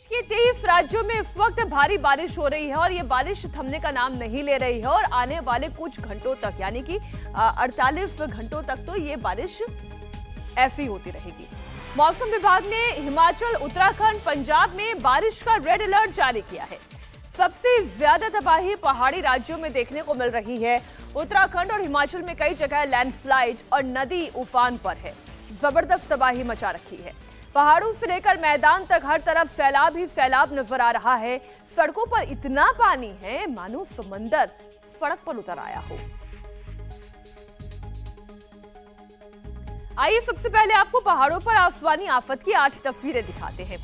के 23 राज्यों में इस वक्त भारी बारिश हो रही है और ये बारिश थमने का नाम नहीं ले रही है और आने वाले कुछ घंटों तक यानी कि 48 घंटों तक तो ये बारिश ऐसी होती रहेगी। मौसम विभाग ने हिमाचल, उत्तराखंड, पंजाब में बारिश का रेड अलर्ट जारी किया है। सबसे ज्यादा तबाही पहाड़ी राज्यों में देखने को मिल रही है। उत्तराखंड और हिमाचल में कई जगह लैंडस्लाइड और नदी उफान पर है। जबरदस्त तबाही मचा रखी है। पहाड़ों से लेकर मैदान तक हर तरफ सैलाब ही सैलाब नजर आ रहा है। सड़कों पर इतना पानी है मानो समंदर सड़क पर उतर आया हो। आइए सबसे पहले आपको पहाड़ों पर आसमानी आफत की 8 तस्वीरें दिखाते हैं।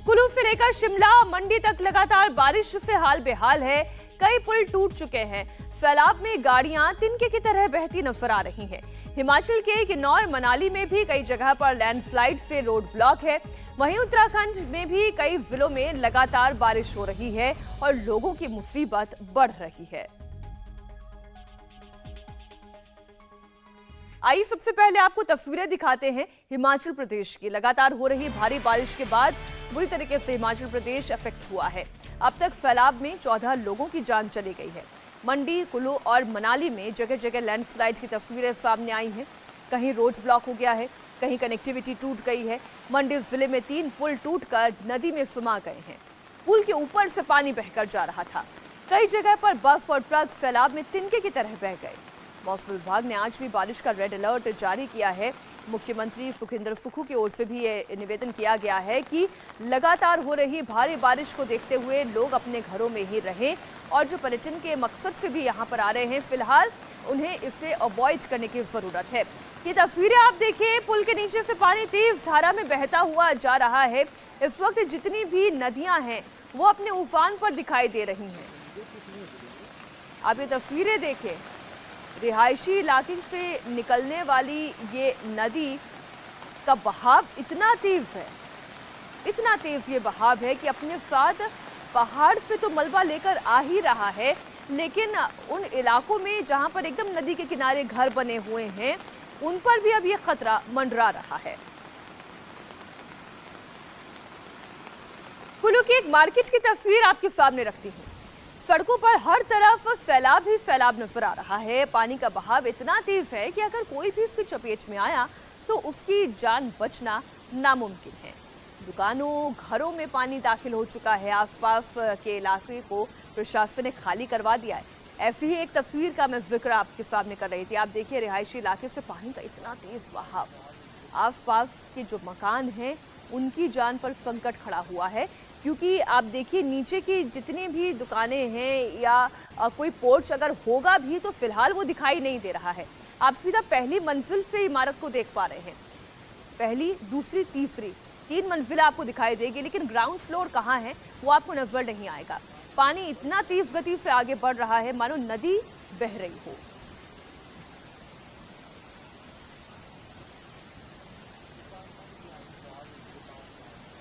कुल्लू से लेकर शिमला, मंडी तक लगातार बारिश से हाल बेहाल है। कई पुल टूट चुके हैं। सैलाब में गाड़ियां तिनके की तरह बहती नजर आ रही हैं। हिमाचल के किन्नौर, मनाली में भी कई जगह पर लैंडस्लाइड से रोड ब्लॉक है। वहीं उत्तराखंड में भी कई जिलों में लगातार बारिश हो रही है और लोगों की मुसीबत बढ़ रही है। आइए सबसे पहले आपको तस्वीरें दिखाते हैं हिमाचल प्रदेश की। लगातार हो रही भारी बारिश के बाद बुरी तरीके से हिमाचल प्रदेश अफेक्ट हुआ है। अब तक सैलाब में 14 लोगों की जान चली गई है। मंडी, कुल्लू और मनाली में जगह जगह लैंडस्लाइड की तस्वीरें सामने आई हैं। कहीं रोड ब्लॉक हो गया है, कहीं कनेक्टिविटी टूट गई है। मंडी जिले में 3 पुल टूटकर नदी में समा गए हैं। पुल के ऊपर से पानी बहकर जा रहा था। कई जगह पर बस और ट्रक सैलाब में तिनके की तरह बह गए। मौसम विभाग ने आज भी बारिश का रेड अलर्ट जारी किया है। मुख्यमंत्री सुखविंदर सुक्खू की ओर से भी ये निवेदन किया गया है कि लगातार हो रही भारी बारिश को देखते हुए लोग अपने घरों में ही रहें और जो पर्यटन के मकसद से भी यहाँ पर आ रहे हैं फिलहाल उन्हें इसे अवॉइड करने की जरूरत है। ये तस्वीरें आप देखिए, पुल के नीचे से पानी तेज धारा में बहता हुआ जा रहा है। इस वक्त जितनी भी नदियां हैं वो अपने उफान पर दिखाई दे रही हैं। आप ये तस्वीरें देखें, रिहायशी इलाके से निकलने वाली ये नदी का बहाव इतना तेज है, इतना तेज ये बहाव है कि अपने साथ पहाड़ से तो मलबा लेकर आ ही रहा है, लेकिन उन इलाकों में जहां पर एकदम नदी के किनारे घर बने हुए हैं उन पर भी अब ये खतरा मंडरा रहा है। कुल्लू की एक मार्केट की तस्वीर आपके सामने रखती हूँ। सड़कों पर हर तरफ सैलाब ही सैलाब नजर आ रहा है। पानी का बहाव इतना तेज है कि अगर कोई भी इसकी चपेट में आया तो उसकी जान बचना नामुमकिन है। दुकानों, घरों में पानी दाखिल हो चुका है। आसपास के इलाके को प्रशासन ने खाली करवा दिया है। ऐसी ही एक तस्वीर का मैं जिक्र आपके सामने कर रही थी। आप देखिए, रिहायशी इलाके से पानी का इतना तेज बहाव, आसपास के जो मकान हैं उनकी जान पर संकट खड़ा हुआ है। क्योंकि आप देखिए, नीचे की जितनी भी दुकानें हैं या कोई पोर्च अगर होगा भी तो फिलहाल वो दिखाई नहीं दे रहा है। आप सीधा पहली मंजिल से इमारत को देख पा रहे हैं। पहली, दूसरी, तीसरी 3 मंजिलें आपको दिखाई देगी, लेकिन ग्राउंड फ्लोर कहाँ है वो आपको नजर नहीं आएगा। पानी इतना तेज गति से आगे बढ़ रहा है मानो नदी बह रही हो।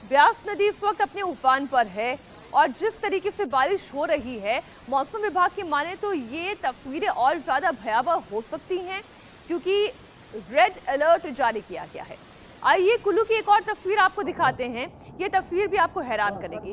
ब्यास नदी इस वक्त अपने उफान पर है और जिस तरीके से बारिश हो रही है, मौसम विभाग की माने तो ये तस्वीरें और ज्यादा भयावह हो सकती हैं क्योंकि रेड अलर्ट जारी किया गया है। आइए कुल्लू की एक और तस्वीर आपको दिखाते हैं। ये तस्वीर भी आपको हैरान करेगी।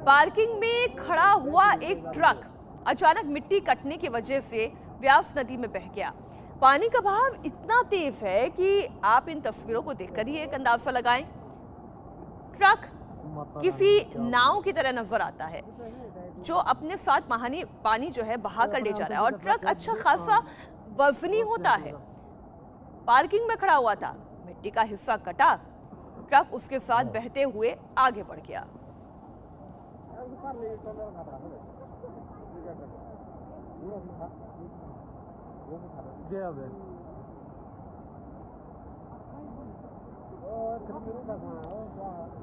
पार्किंग में खड़ा हुआ एक ट्रक अचानक मिट्टी कटने की वजह से ब्यास नदी में बह गया। पानी का बहाव इतना तेज है कि आप इन तस्वीरों को देखकर ही एक अंदाजा लगाएं। ट्रक किसी नाव की तरह नजर आता है जो अपने साथ पानी जो है बहा कर ले जा रहा है और ट्रक अच्छा खासा वजनी होता है। पार्किंग में खड़ा हुआ था, मिट्टी का हिस्सा कटा, ट्रक उसके साथ बहते हुए आगे बढ़ गया।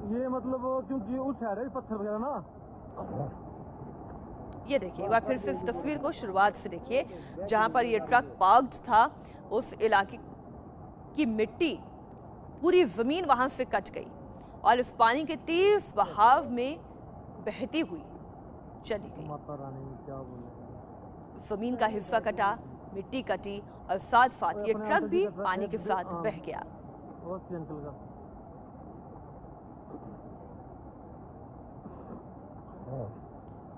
ये मतलब क्योंकि उस है पत्थर वगैरह ना। ये देखिए, एक बार फिर से इस तस्वीर को शुरुआत से देखिए। जहां पर ये ट्रक पार्क्ड था उस इलाके की मिट्टी, पूरी जमीन वहां से कट गई और इस पानी के तेज बहाव में बहती हुई चली गई। जमीन का हिस्सा कटा, मिट्टी कटी और साथ साथ ये ट्रक भी पानी के साथ बह गया।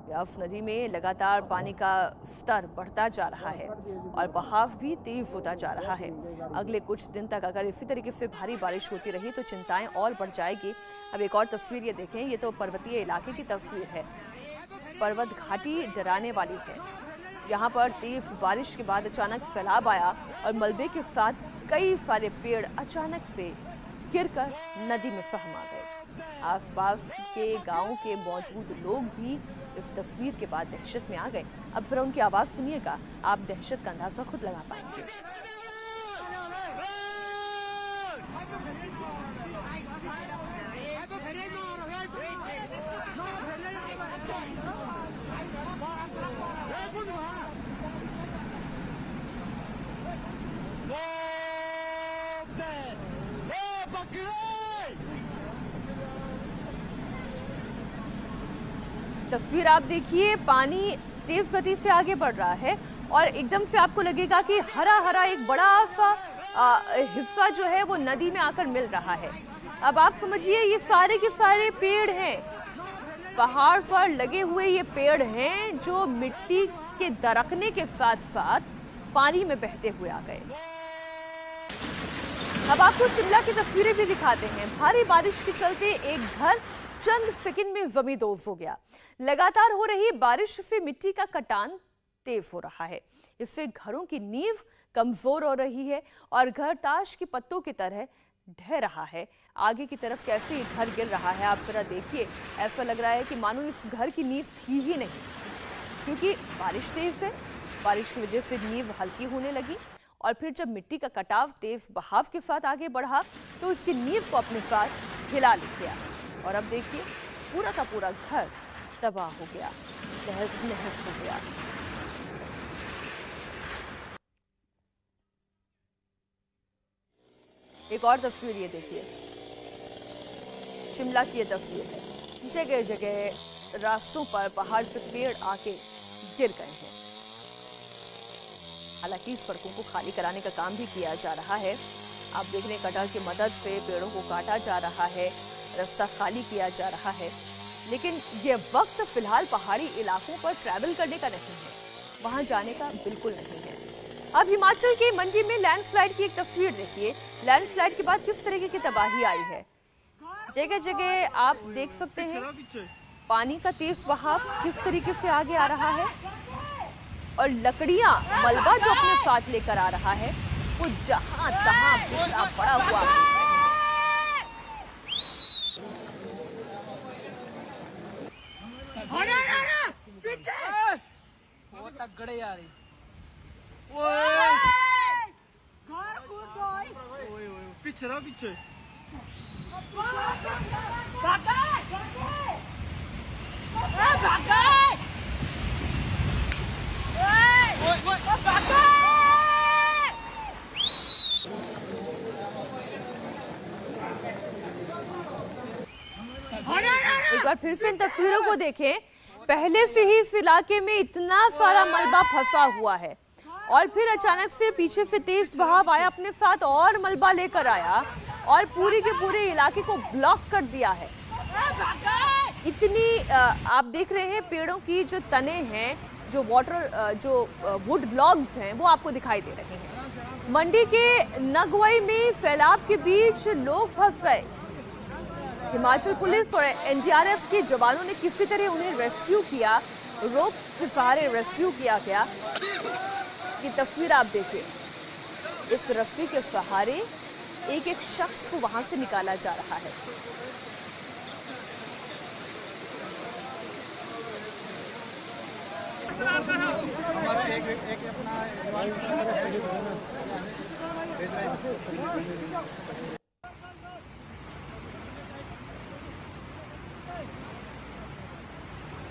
ब्यास नदी में लगातार पानी का स्तर बढ़ता जा रहा है और बहाव भी तेज होता जा रहा है। अगले कुछ दिन तक अगर इसी तरीके से भारी बारिश होती रही तो चिंताएं और बढ़ जाएगी। अब एक और तस्वीर ये देखें, ये तो पर्वतीय इलाके की तस्वीर है। पर्वत घाटी डराने वाली है। यहाँ पर तेज बारिश के बाद अचानक सैलाब आया और मलबे के साथ कई सारे पेड़ अचानक से गिरकर नदी में समा गए। आसपास के गांव के मौजूद लोग भी इस तस्वीर के बाद दहशत में आ गए। अब जरा उनकी आवाज सुनिएगा, आप दहशत का अंदाजा खुद लगा पाएंगे। तस्वीर आप देखिए, पानी तेज गति से आगे बढ़ रहा है और एकदम से आपको लगेगा कि हरा हरा एक बड़ा सा हिस्सा जो है वो नदी में आकर मिल रहा है। अब आप समझिए, ये सारे के सारे पेड़ हैं, पहाड़ पर लगे हुए ये पेड़ हैं जो मिट्टी के दरकने के साथ साथ पानी में बहते हुए आ गए। अब आपको शिमला की तस्वीरें भी दिखाते हैं। भारी बारिश के चलते एक घर चंद सेकंड में जमींदोज हो गया। लगातार हो रही बारिश से मिट्टी का कटान तेज हो रहा है। इससे घरों की नींव कमजोर हो रही है और घर ताश के पत्तों की तरह ढह रहा है। आगे की तरफ कैसे ये घर गिर रहा है आप जरा देखिए। ऐसा लग रहा है कि मानो इस घर की नींव थी ही नहीं, क्योंकि बारिश तेज है। बारिश की वजह से नींव हल्की होने लगी और फिर जब मिट्टी का कटाव तेज बहाव के साथ आगे बढ़ा तो इसकी नींव को अपने साथ हिला ले गया। और अब देखिए, पूरा का पूरा घर तबाह हो गया, तहस नहस हो गया। एक और तस्वीर ये देखिए, शिमला की ये तस्वीर है। जगह जगह रास्तों पर पहाड़ से पेड़ आके गिर गए हैं। हालांकि सड़कों को खाली कराने का काम भी किया जा रहा है। आप देख रहे हैं, कटर की मदद से पेड़ों को काटा जा रहा है, रास्ता खाली किया जा रहा है। लेकिन ये वक्त फिलहाल पहाड़ी इलाकों पर ट्रैवल करने का नहीं है, वहां जाने का बिल्कुल नहीं है। अब हिमाचल के मंडी में लैंडस्लाइड की एक तस्वीर देखिए। लैंडस्लाइड के बाद किस तरीके की तबाही आई है। जगह जगह आप देख सकते हैं पानी का तेज बहाव किस तरीके से आगे आ रहा है और लकड़ियां, मलबा जो अपने साथ लेकर आ रहा है वो जहां तहां बिखरा पड़ा हुआ है। तगड़े यार, पीछे रहो, पीछे एक बार फिर से इन तस्वीरों को देखें। पहले से ही इस इलाके में इतना सारा मलबा फंसा हुआ है और फिर अचानक से पीछे से तेज बहाव आया, अपने साथ और मलबा लेकर आया और पूरे के पूरे इलाके को ब्लॉक कर दिया है। इतनी आप देख रहे हैं पेड़ों की जो तने हैं, जो वुड ब्लॉक्स हैं, वो आपको दिखाई दे रहे हैं। मंडी के नगवई में सैलाब के बीच लोग फंस गए। हिमाचल पुलिस और एनडीआरएफ के जवानों ने किसी तरह उन्हें रेस्क्यू किया, रोप के सहारे रेस्क्यू किया गया। ये तस्वीर आप देखिए, इस रस्सी के सहारे एक एक शख्स को वहां से निकाला जा रहा है।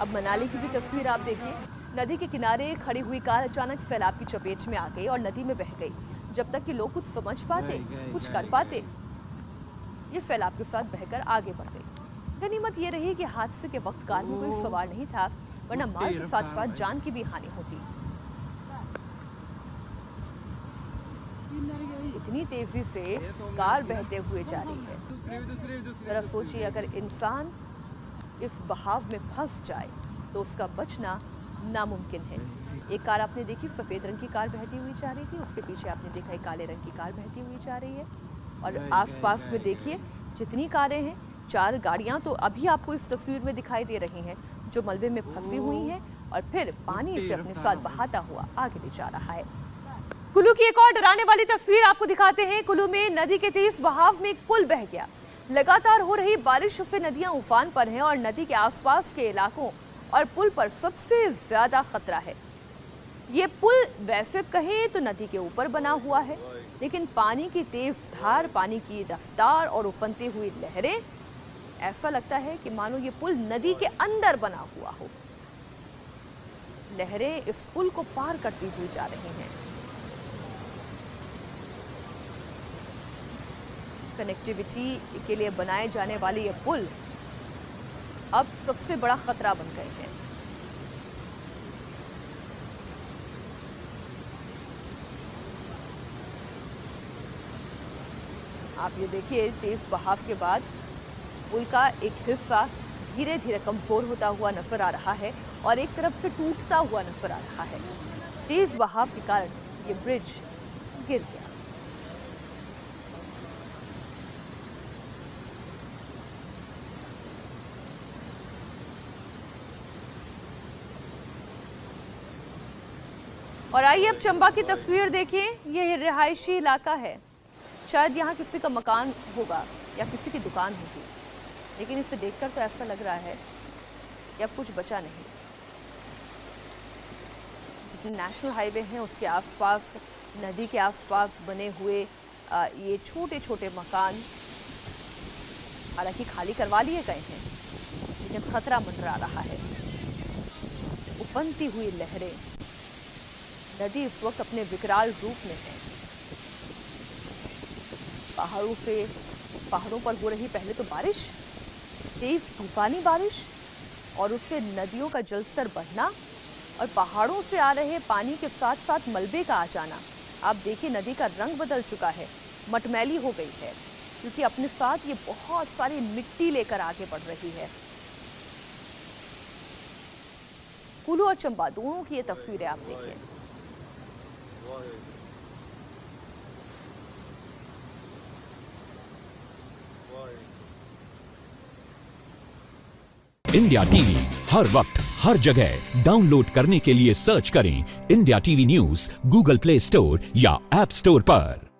अब मनाली की भी तस्वीर आप देखिए। नदी के किनारे खड़ी हुई कार अचानक सैलाब की चपेट में आ गई और नदी में बह गई। जब तक कि लोग कुछ समझ पाते, कुछ कर पाते, ये सैलाब के साथ बहकर आगे बढ़ गई। गनीमत ये रही कि हादसे के वक्त कार में कोई सवार नहीं था, वरना माल के साथ साथ जान की भी हानि होती। इतनी तेजी से कार बहते हुए जा रही है। जरा सोचिए, अगर इंसान इस बहाव में फंस जाए तो उसका बचना नामुमकिन है। एक कार आपने देखी, सफेद रंग की कार बहती हुई जा रही थी, उसके पीछे आपने देखा एक काले रंग की कार बहती हुई जा रही है। और आसपास में देखिए जितनी कारें हैं, 4 गाड़ियां तो अभी आपको इस तस्वीर में दिखाई दे रही हैं जो मलबे में फंसी हुई हैं और फिर पानी से अपने साथ बहाता हुआ आगे ले जा रहा है। कुल्लू की एक और डराने वाली तस्वीर आपको दिखाते हैं। कुल्लू में नदी के तेज बहाव में एक पुल बह गया। लगातार हो रही बारिश से नदियां उफान पर हैं और नदी के आसपास के इलाकों और पुल पर सबसे ज्यादा खतरा है। ये पुल वैसे कहें तो नदी के ऊपर बना हुआ है, लेकिन पानी की तेज धार, पानी की रफ्तार और उफनती हुई लहरें, ऐसा लगता है कि मानो ये पुल नदी के अंदर बना हुआ हो। लहरें इस पुल को पार करती हुई जा रही हैं। कनेक्टिविटी के लिए बनाए जाने वाले ये पुल अब सबसे बड़ा खतरा बन गए हैं। आप ये देखिए, तेज बहाव के बाद पुल का एक हिस्सा धीरे धीरे कमजोर होता हुआ नजर आ रहा है और एक तरफ से टूटता हुआ नजर आ रहा है। तेज बहाव के कारण ये ब्रिज गिर गया। और आइए अब चंबा की तस्वीर देखिए। यह रिहायशी इलाका है, शायद यहाँ किसी का मकान होगा या किसी की दुकान होगी, लेकिन इसे देखकर तो ऐसा लग रहा है कि अब कुछ बचा नहीं। जितने नेशनल हाईवे हैं उसके आसपास, नदी के आसपास बने हुए ये छोटे छोटे मकान हालांकि खाली करवा लिए गए हैं, लेकिन खतरा मंडरा रहा है। उफनती हुई लहरें, नदी इस वक्त अपने विकराल रूप में है। पहाड़ों पर हो रही पहले तो बारिश, तेज तूफानी बारिश, और उससे नदियों का जलस्तर बढ़ना और पहाड़ों से आ रहे पानी के साथ साथ मलबे का आ जाना। आप देखिए नदी का रंग बदल चुका है, मटमैली हो गई है, क्योंकि अपने साथ ये बहुत सारी मिट्टी लेकर आगे बढ़ रही है। कुल्लू और चंबा दोनों की ये तस्वीरें आप देखिए। इंडिया टीवी हर वक्त हर जगह डाउनलोड करने के लिए सर्च करें India TV news Google play store या ऐप स्टोर पर।